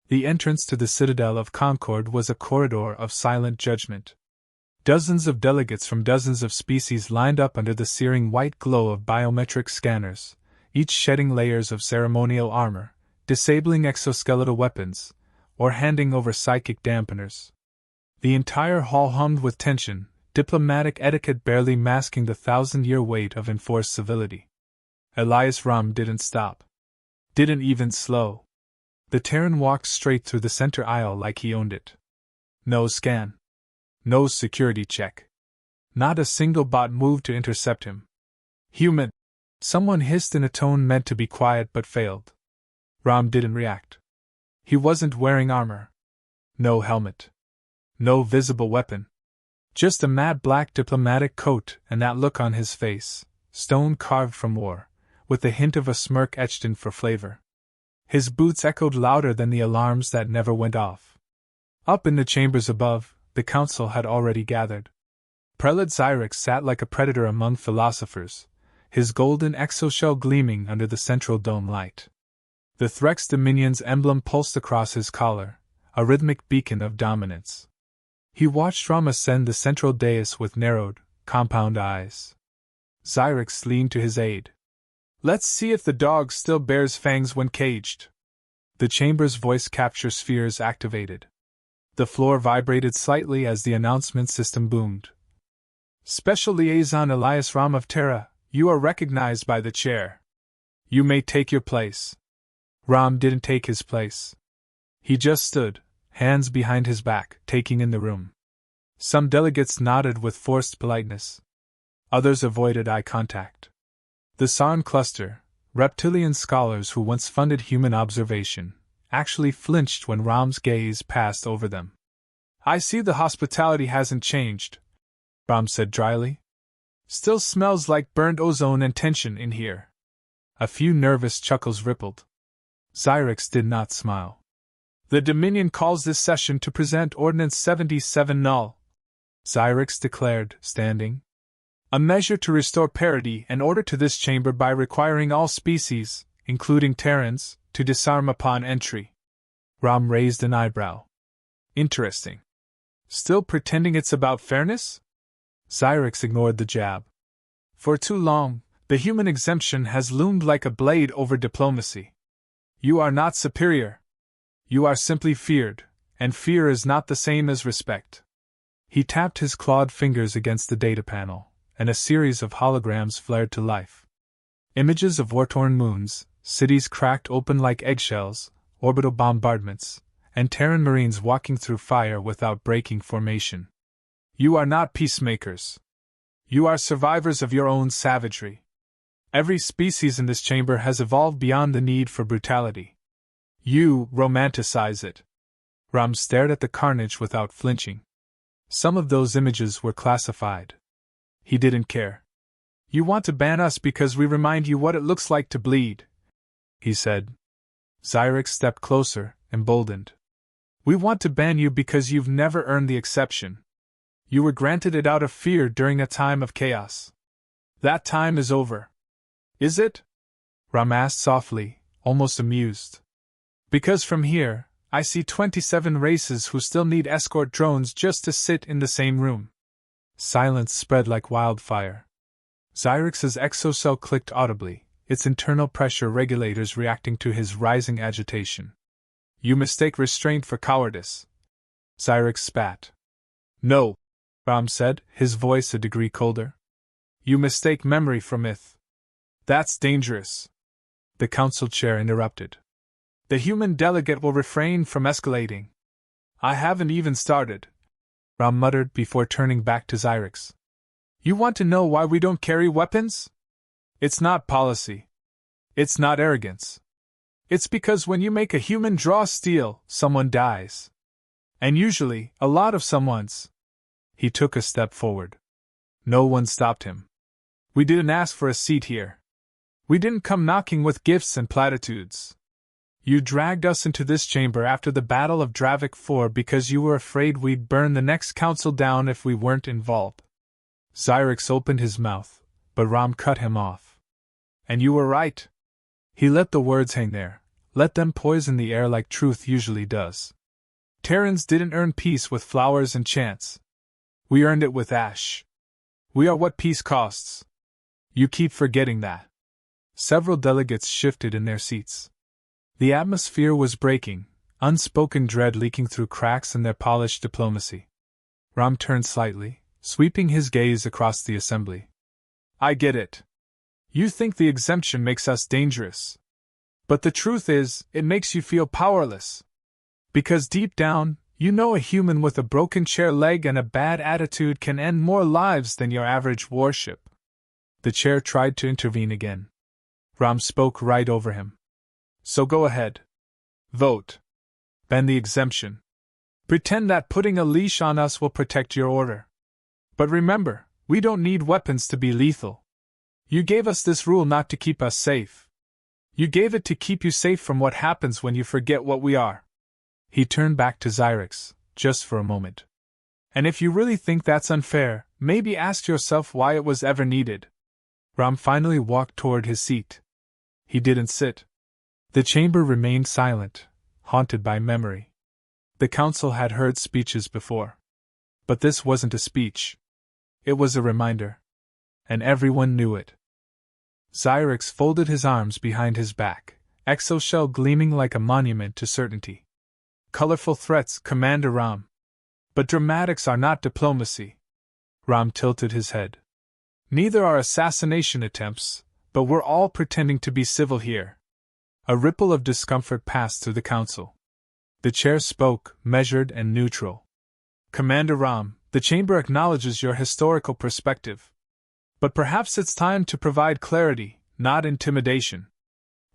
The entrance to the Citadel of Concord was a corridor of silent judgment. Dozens of delegates from dozens of species lined up under the searing white glow of biometric scanners, each shedding layers of ceremonial armor, disabling exoskeletal weapons, or handing over psychic dampeners. The entire hall hummed with tension, diplomatic etiquette barely masking the 1,000-year weight of enforced civility. Elias Ram didn't stop. Didn't even slow. The Terran walked straight through the center aisle like he owned it. No scan. No security check. Not a single bot moved to intercept him. Human! Someone hissed in a tone meant to be quiet but failed. Ram didn't react. He wasn't wearing armor. No helmet. No visible weapon. Just a matte black diplomatic coat and that look on his face, stone carved from war, with the hint of a smirk etched in for flavor. His boots echoed louder than the alarms that never went off. Up in the chambers above, the council had already gathered. Prelate Xyrix sat like a predator among philosophers, his golden exoshell gleaming under the central dome light. The Threx Dominion's emblem pulsed across his collar, a rhythmic beacon of dominance. He watched Ram ascend the central dais with narrowed, compound eyes. Xyrix leaned to his aid. "Let's see if the dog still bears fangs when caged." The chamber's voice capture spheres activated. The floor vibrated slightly as the announcement system boomed. "Special Liaison Elias Ram of Terra, you are recognized by the chair. You may take your place." Ram didn't take his place. He just stood, hands behind his back, taking in the room. Some delegates nodded with forced politeness. Others avoided eye contact. The Sarn cluster, reptilian scholars who once funded human observation, actually flinched when Ram's gaze passed over them. "I see the hospitality hasn't changed," Ram said dryly. "Still smells like burned ozone and tension in here." A few nervous chuckles rippled. Xyrix did not smile. "The Dominion calls this session to present Ordinance 77 null," Xyrix declared, standing. "A measure to restore parity and order to this chamber by requiring all species, including Terrans, to disarm upon entry." Ram raised an eyebrow. "Interesting. Still pretending it's about fairness?" Xyrix ignored the jab. "For too long, the human exemption has loomed like a blade over diplomacy. You are not superior. You are simply feared, and fear is not the same as respect." He tapped his clawed fingers against the data panel, and a series of holograms flared to life. Images of war-torn moons, cities cracked open like eggshells, orbital bombardments, and Terran Marines walking through fire without breaking formation. "You are not peacemakers. You are survivors of your own savagery. Every species in this chamber has evolved beyond the need for brutality. You romanticize it." Ram stared at the carnage without flinching. Some of those images were classified. He didn't care. "You want to ban us because we remind you what it looks like to bleed," he said. Xyrix stepped closer, emboldened. "We want to ban you because you've never earned the exception. You were granted it out of fear during a time of chaos. That time is over." "Is it?" Ram asked softly, almost amused. "Because from here, I see 27 races who still need escort drones just to sit in the same room." Silence spread like wildfire. Xyrix's exocell clicked audibly, its internal pressure regulators reacting to his rising agitation. "You mistake restraint for cowardice." Xyrix spat. "No," Ram said, his voice a degree colder. "You mistake memory for myth. That's dangerous." The council chair interrupted. "The human delegate will refrain from escalating." "I haven't even started," Ram muttered before turning back to Xyrix. "You want to know why we don't carry weapons? It's not policy. It's not arrogance. It's because when you make a human draw steel, someone dies. And usually, a lot of someones." He took a step forward. No one stopped him. "We didn't ask for a seat here. We didn't come knocking with gifts and platitudes. You dragged us into this chamber after the Battle of Dravik 4 because you were afraid we'd burn the next council down if we weren't involved." Xyrix opened his mouth, but Ram cut him off. "And you were right." He let the words hang there, Let them poison the air like truth usually does. Terrans didn't earn peace with flowers and chants. We earned it with ash. We are what peace costs. You keep forgetting that. Several delegates shifted in their seats. The atmosphere was breaking, unspoken dread leaking through cracks in their polished diplomacy. Ram turned slightly, sweeping his gaze across the assembly. I get it. You think the exemption makes us dangerous. But the truth is, it makes you feel powerless. Because deep down, you know a human with a broken chair leg and a bad attitude can end more lives than your average warship. The chair tried to intervene again. Ram spoke right over him. So go ahead. Vote. Ban the exemption. Pretend that putting a leash on us will protect your order. But remember, we don't need weapons to be lethal. You gave us this rule not to keep us safe. You gave it to keep you safe from what happens when you forget what we are. He turned back to Xyrix, just for a moment. And if you really think that's unfair, maybe ask yourself why it was ever needed. Ram finally walked toward his seat. He didn't sit. The chamber remained silent, haunted by memory. The council had heard speeches before. But this wasn't a speech. It was a reminder. And everyone knew it. Xyrix folded his arms behind his back, exoshell gleaming like a monument to certainty. Colorful threats, Commander Ram. But dramatics are not diplomacy. Ram tilted his head. Neither are assassination attempts, but we're all pretending to be civil here. A ripple of discomfort passed through the council. The chair spoke, measured and neutral. Commander Ram, the chamber acknowledges your historical perspective. But perhaps it's time to provide clarity, not intimidation.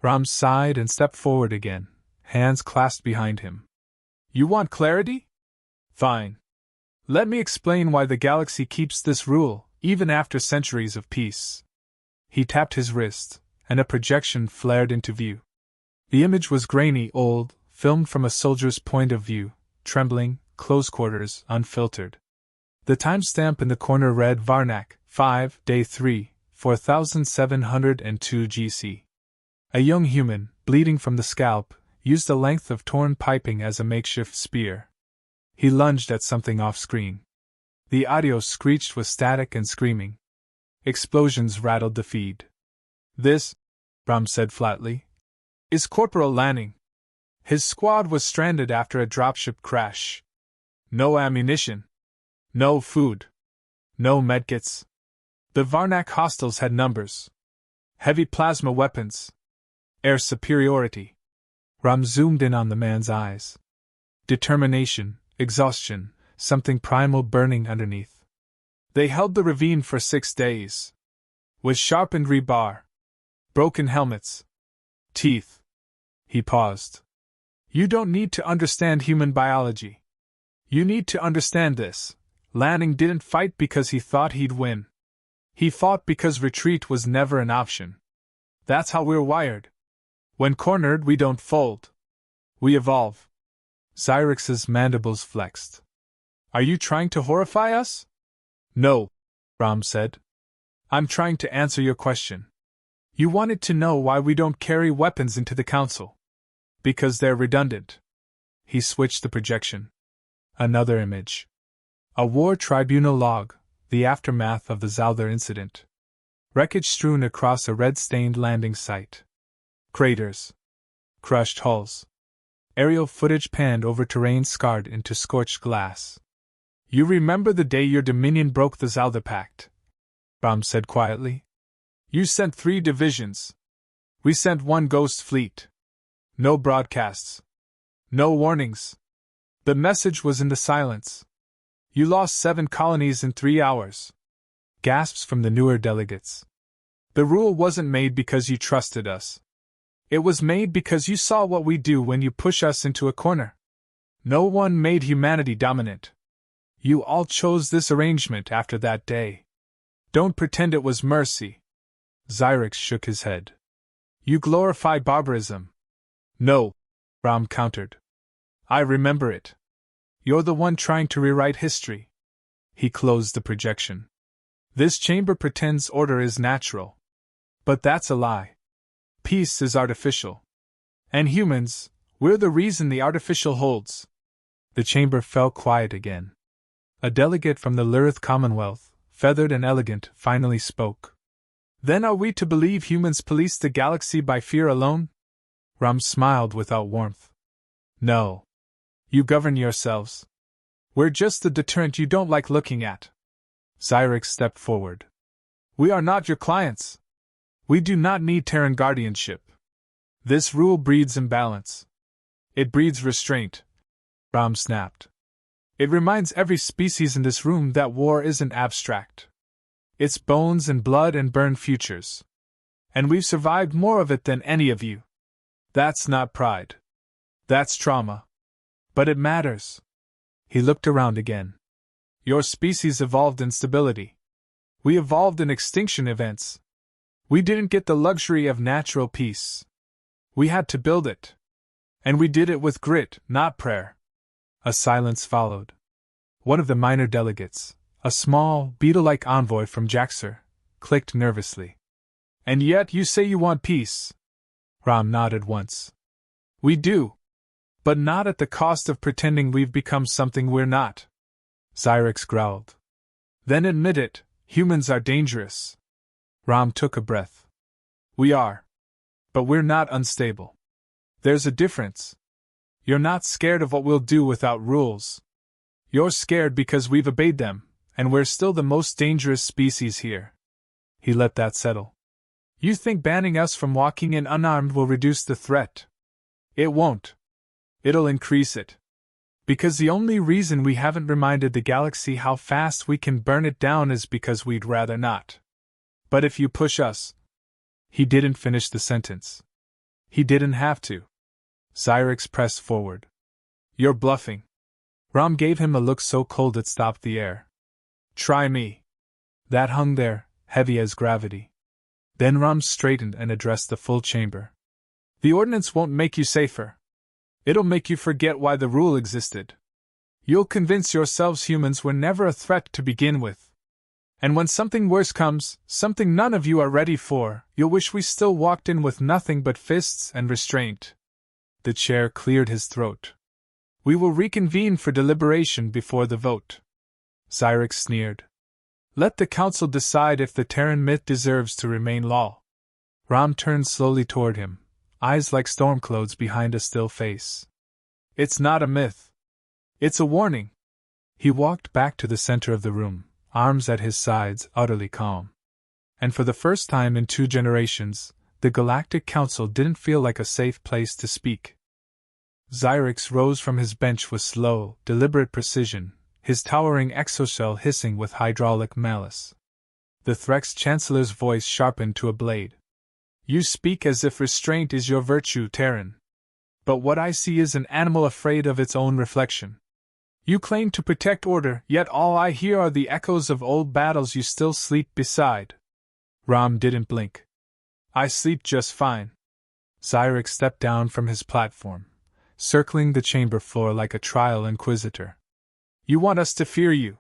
Ram sighed and stepped forward again, hands clasped behind him. You want clarity? Fine. Let me explain why the galaxy keeps this rule, even after centuries of peace. He tapped his wrist, and a projection flared into view. The image was grainy, old, filmed from a soldier's point of view, trembling, close quarters, unfiltered. The timestamp in the corner read Varnak, 5, Day 3, 4702 GC. A young human, bleeding from the scalp, used a length of torn piping as a makeshift spear. He lunged at something off-screen. The audio screeched with static and screaming. Explosions rattled the feed. This, Ram said flatly, is Corporal Lanning. His squad was stranded after a dropship crash. No ammunition. No food. No medkits. The Varnak hostiles had numbers. Heavy plasma weapons. Air superiority. Ram zoomed in on the man's eyes. Determination, exhaustion, something primal burning underneath. They held the ravine for 6 days. With sharpened rebar. Broken helmets. Teeth. He paused. You don't need to understand human biology. You need to understand this. Lanning didn't fight because he thought he'd win. He fought because retreat was never an option. That's how we're wired. When cornered, we don't fold. We evolve. Xyrix's mandibles flexed. Are you trying to horrify us? No, Ram said. I'm trying to answer your question. You wanted to know why we don't carry weapons into the council. Because they're redundant. He switched the projection. Another image. A war tribunal log, the aftermath of the Zalther incident. Wreckage strewn across a red-stained landing site. Craters. Crushed hulls. Aerial footage panned over terrain scarred into scorched glass. You remember the day your Dominion broke the Zalther Pact? Ram said quietly. You sent 3 divisions. We sent 1 ghost fleet. No broadcasts. No warnings. The message was in the silence. You lost 7 colonies in 3 hours. Gasps from the newer delegates. The rule wasn't made because you trusted us. It was made because you saw what we do when you push us into a corner. No one made humanity dominant. You all chose this arrangement after that day. Don't pretend it was mercy. Xyrix shook his head. You glorify barbarism. No, Ram countered. I remember it. You're the one trying to rewrite history. He closed the projection. This chamber pretends order is natural. But that's a lie. Peace is artificial. And humans, we're the reason the artificial holds. The chamber fell quiet again. A delegate from the Lirith Commonwealth, feathered and elegant, finally spoke. Then are we to believe humans police the galaxy by fear alone? Rum smiled without warmth. No. You govern yourselves. We're just the deterrent you don't like looking at. Xyrix stepped forward. We are not your clients. We do not need Terran guardianship. This rule breeds imbalance. It breeds restraint. Ram snapped. It reminds every species in this room that war isn't abstract. It's bones and blood and burned futures. And we've survived more of it than any of you. That's not pride. That's trauma. But it matters. He looked around again. Your species evolved in stability. We evolved in extinction events. We didn't get the luxury of natural peace. We had to build it. And we did it with grit, not prayer. A silence followed. One of the minor delegates, a small, beetle-like envoy from Jaxer, clicked nervously. And yet you say you want peace. Ram nodded once. We do. But not at the cost of pretending we've become something we're not. Xyrix growled. Then admit it, humans are dangerous. Ram took a breath. We are. But we're not unstable. There's a difference. You're not scared of what we'll do without rules. You're scared because we've obeyed them, and we're still the most dangerous species here. He let that settle. You think banning us from walking in unarmed will reduce the threat? It won't. It'll increase it. Because the only reason we haven't reminded the galaxy how fast we can burn it down is because we'd rather not. But if you push us... He didn't finish the sentence. He didn't have to. Xyrix pressed forward. You're bluffing. Ram gave him a look so cold it stopped the air. Try me. That hung there, heavy as gravity. Then Ram straightened and addressed the full chamber. The ordinance won't make you safer. It'll make you forget why the rule existed. You'll convince yourselves humans were never a threat to begin with. And when something worse comes, something none of you are ready for, you'll wish we still walked in with nothing but fists and restraint. The chair cleared his throat. We will reconvene for deliberation before the vote. Xyrix sneered. Let the council decide if the Terran myth deserves to remain law. Ram turned slowly toward him, eyes like storm clouds behind a still face. It's not a myth. It's a warning. He walked back to the center of the room, arms at his sides, utterly calm. And for the first time in 2 generations, the Galactic Council didn't feel like a safe place to speak. Xyrix rose from his bench with slow, deliberate precision, his towering exoshell hissing with hydraulic malice. The Threx Chancellor's voice sharpened to a blade. You speak as if restraint is your virtue, Terran. But what I see is an animal afraid of its own reflection. You claim to protect order, yet all I hear are the echoes of old battles you still sleep beside. Ram didn't blink. I sleep just fine. Xyrix stepped down from his platform, circling the chamber floor like a trial inquisitor. You want us to fear you.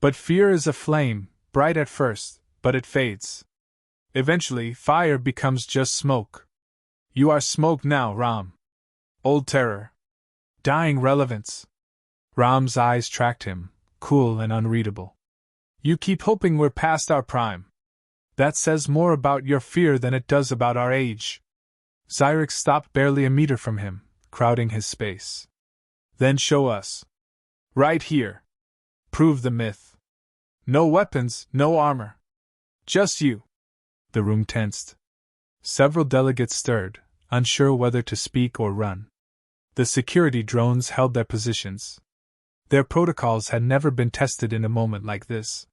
But fear is a flame, bright at first, but it fades. Eventually, fire becomes just smoke. You are smoke now, Ram. Old terror. Dying relevance. Ram's eyes tracked him, cool and unreadable. You keep hoping we're past our prime. That says more about your fear than it does about our age. Xyrix stopped barely a meter from him, crowding his space. Then show us. Right here. Prove the myth. No weapons, no armor. Just you. The room tensed. Several delegates stirred, unsure whether to speak or run. The security drones held their positions. Their protocols had never been tested in a moment like this.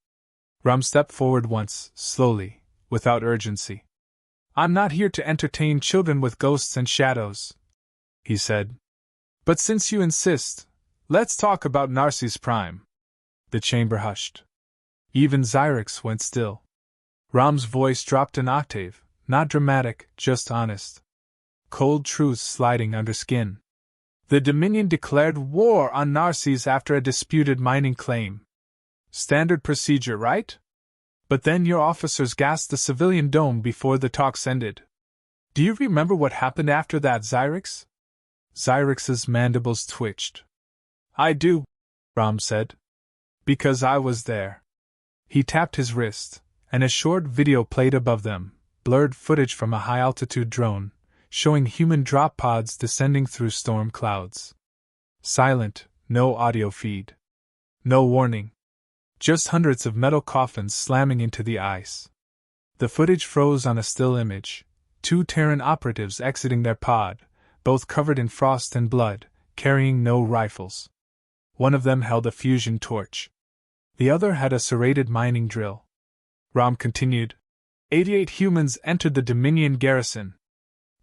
Ram stepped forward once, slowly, without urgency. I'm not here to entertain children with ghosts and shadows, he said. But since you insist, let's talk about Narcis's prime. The chamber hushed. Even Xyrix went still. Ram's voice dropped an octave, not dramatic, just honest. Cold truths sliding under skin. The Dominion declared war on Narcis after a disputed mining claim. Standard procedure, right? But then your officers gassed the civilian dome before the talks ended. Do you remember what happened after that, Xyrix? Xyrix's mandibles twitched. I do, Rom said. Because I was there. He tapped his wrist, and a short video played above them, blurred footage from a high-altitude drone, showing human drop pods descending through storm clouds. Silent, no audio feed. No warning. Just hundreds of metal coffins slamming into the ice. The footage froze on a still image, 2 Terran operatives exiting their pod, both covered in frost and blood, carrying no rifles. One of them held a fusion torch. The other had a serrated mining drill. Rom continued. 88 humans entered the Dominion garrison.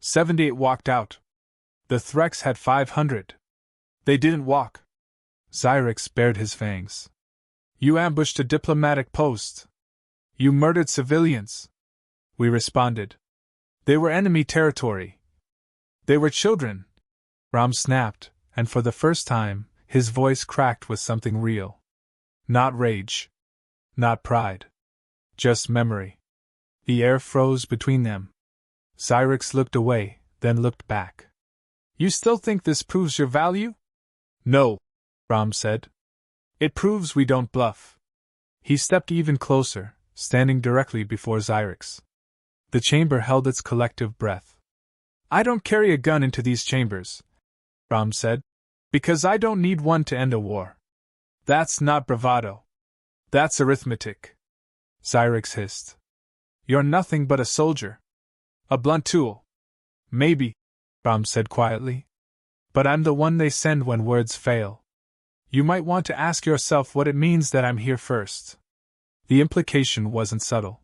78 walked out. The Threx had 500. They didn't walk. Xyrix bared his fangs. You ambushed a diplomatic post. You murdered civilians. We responded. They were enemy territory. They were children. Rom snapped, and for the first time, his voice cracked with something real. Not rage. Not pride. Just memory. The air froze between them. Xyrix looked away, then looked back. You still think this proves your value? No, Rom said. It proves we don't bluff. He stepped even closer, standing directly before Xyrix. The chamber held its collective breath. I don't carry a gun into these chambers, Rom said, because I don't need one to end a war. That's not bravado. That's arithmetic. Xyrix hissed. You're nothing but a soldier. A blunt tool. Maybe, Rom said quietly. But I'm the one they send when words fail. You might want to ask yourself what it means that I'm here first. The implication wasn't subtle.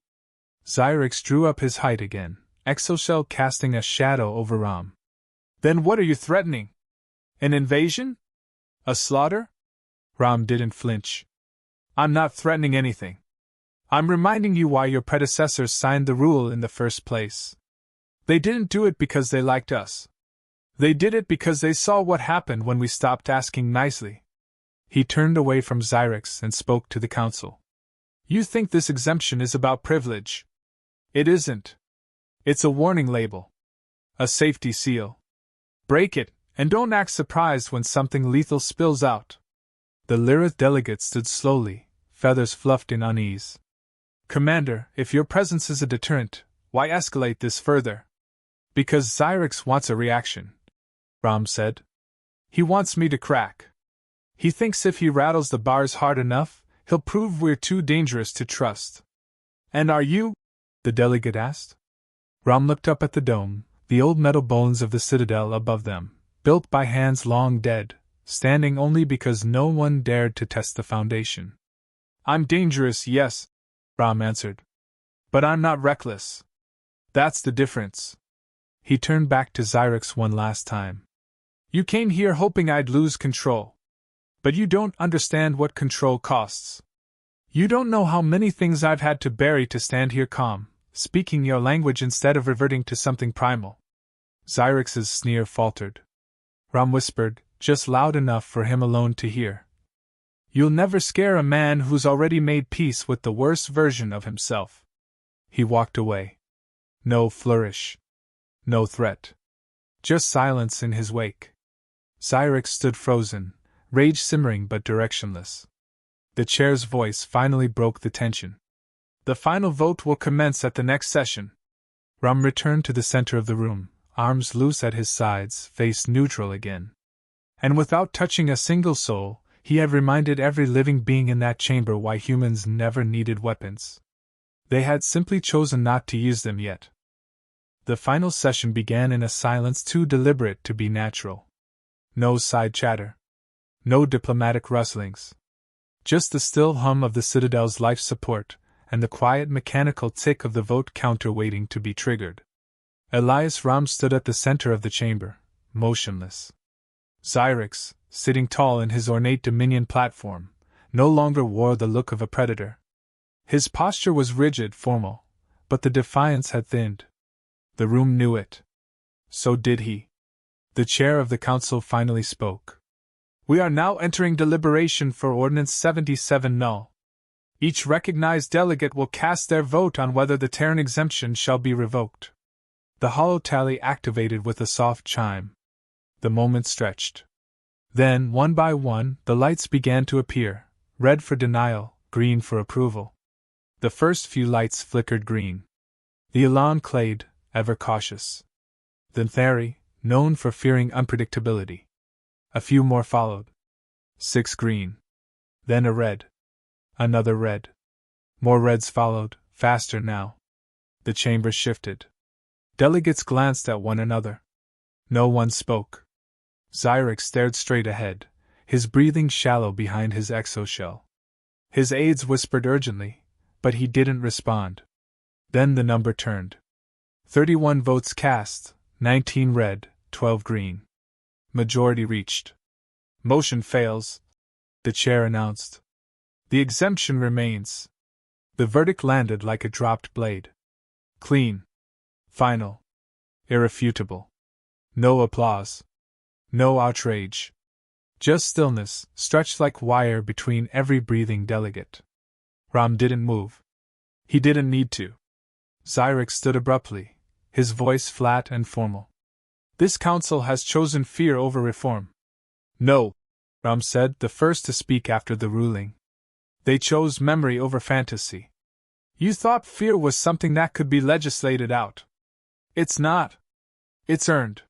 Xyrix drew up his height again, exoshell casting a shadow over Rom. Then what are you threatening? An invasion? A slaughter? Rom didn't flinch. I'm not threatening anything. I'm reminding you why your predecessors signed the rule in the first place. They didn't do it because they liked us. They did it because they saw what happened when we stopped asking nicely. He turned away from Xyrix and spoke to the council. You think this exemption is about privilege? It isn't. It's a warning label. A safety seal. Break it, and don't act surprised when something lethal spills out. The Lyrith delegate stood slowly, feathers fluffed in unease. Commander, if your presence is a deterrent, why escalate this further? Because Xyrix wants a reaction, Rom said. He wants me to crack. He thinks if he rattles the bars hard enough, he'll prove we're too dangerous to trust. And are you? The delegate asked. Rom looked up at the dome, the old metal bones of the citadel above them, built by hands long dead, standing only because no one dared to test the foundation. I'm dangerous, yes, Rom answered. But I'm not reckless. That's the difference. He turned back to Xyrix one last time. You came here hoping I'd lose control. But you don't understand what control costs. You don't know how many things I've had to bury to stand here calm, speaking your language instead of reverting to something primal. Xyrix's sneer faltered. Rom whispered, just loud enough for him alone to hear. You'll never scare a man who's already made peace with the worst version of himself. He walked away. No flourish. No threat. Just silence in his wake. Xyrix stood frozen, rage simmering but directionless. The chair's voice finally broke the tension. The final vote will commence at the next session. Rom returned to the center of the room, arms loose at his sides, face neutral again. And without touching a single soul, he had reminded every living being in that chamber why humans never needed weapons. They had simply chosen not to use them yet. The final session began in a silence too deliberate to be natural. No side chatter. No diplomatic rustlings. Just the still hum of the Citadel's life support, and the quiet mechanical tick of the vote counter waiting to be triggered. Elias Rom stood at the center of the chamber, motionless. Xyrix, sitting tall in his ornate Dominion platform, no longer wore the look of a predator. His posture was rigid, formal, but the defiance had thinned. The room knew it. So did he. The chair of the council finally spoke. We are now entering deliberation for Ordinance 77 null. Each recognized delegate will cast their vote on whether the Terran exemption shall be revoked. The hollow tally activated with a soft chime. The moment stretched. Then, one by one, the lights began to appear, red for denial, green for approval. The first few lights flickered green. The Elan clade, ever cautious. The Theri, known for fearing unpredictability. A few more followed. 6 green. Then a red. Another red. More reds followed, faster now. The chamber shifted. Delegates glanced at one another. No one spoke. Xyrix stared straight ahead, his breathing shallow behind his exoshell. His aides whispered urgently, but he didn't respond. Then the number turned. 31 votes cast, 19 red, 12 green. Majority reached. Motion fails, the chair announced. The exemption remains. The verdict landed like a dropped blade. Clean. Final. Irrefutable. No applause. No outrage. Just stillness, stretched like wire between every breathing delegate. Ram didn't move. He didn't need to. Xyrix stood abruptly, his voice flat and formal. This council has chosen fear over reform. No, Ram said, the first to speak after the ruling. They chose memory over fantasy. You thought fear was something that could be legislated out. It's not. It's earned.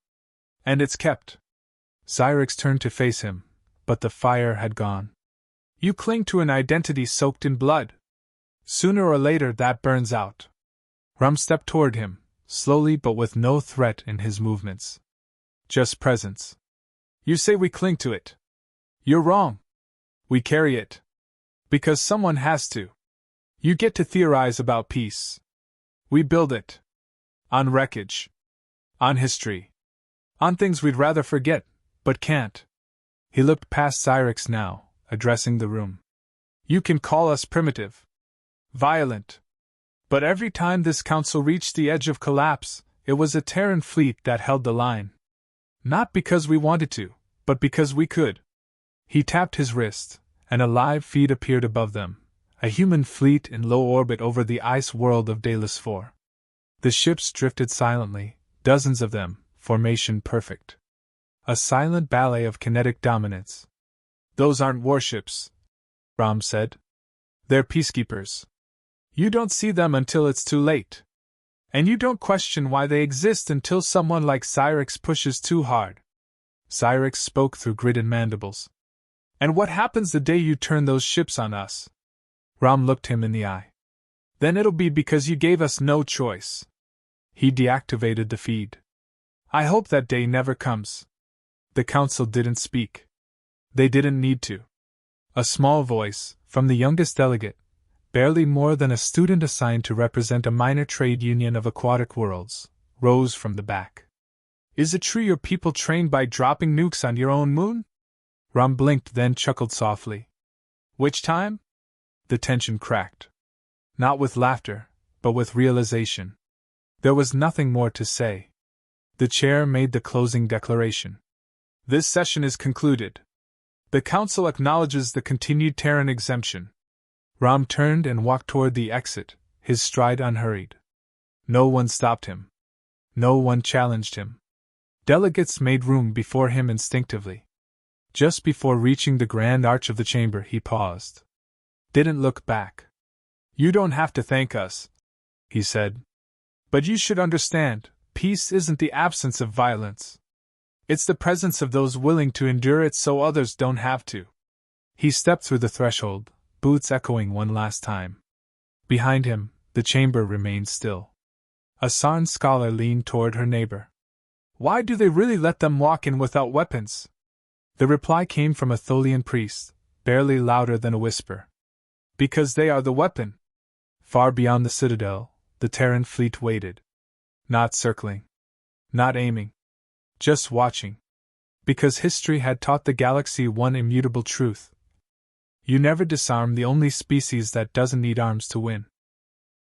And it's kept. Xyrix turned to face him, but the fire had gone. You cling to an identity soaked in blood. Sooner or later that burns out. Ram stepped toward him, slowly but with no threat in his movements. Just presence. You say we cling to it. You're wrong. We carry it. Because someone has to. You get to theorize about peace. We build it. On wreckage. On history. On things we'd rather forget, but can't. He looked past Xyrix now, addressing the room. You can call us primitive. Violent. But every time this council reached the edge of collapse, it was a Terran fleet that held the line. Not because we wanted to, but because we could. He tapped his wrist, and a live feed appeared above them, a human fleet in low orbit over the ice world of Delos 4. The ships drifted silently, dozens of them, formation perfect. A silent ballet of kinetic dominance. Those aren't warships, Ram said. They're peacekeepers. You don't see them until it's too late. And you don't question why they exist until someone like Xyrix pushes too hard. Xyrix spoke through gritted mandibles. And what happens the day you turn those ships on us? Ram looked him in the eye. Then it'll be because you gave us no choice. He deactivated the feed. I hope that day never comes. The council didn't speak. They didn't need to. A small voice, from the youngest delegate, barely more than a student assigned to represent a minor trade union of aquatic worlds, rose from the back. Is it true your people trained by dropping nukes on your own moon? Ram blinked, then chuckled softly. Which time? The tension cracked. Not with laughter, but with realization. There was nothing more to say. The chair made the closing declaration. This session is concluded. The council acknowledges the continued Terran exemption. Ram turned and walked toward the exit, his stride unhurried. No one stopped him. No one challenged him. Delegates made room before him instinctively. Just before reaching the grand arch of the chamber, he paused. Didn't look back. You don't have to thank us, he said. But you should understand, peace isn't the absence of violence. It's the presence of those willing to endure it so others don't have to. He stepped through the threshold, boots echoing one last time. Behind him, the chamber remained still. A Sarn scholar leaned toward her neighbor. Why do they really let them walk in without weapons? The reply came from a Tholian priest, barely louder than a whisper. Because they are the weapon. Far beyond the citadel, the Terran fleet waited. Not circling. Not aiming. Just watching. Because history had taught the galaxy one immutable truth. You never disarm the only species that doesn't need arms to win.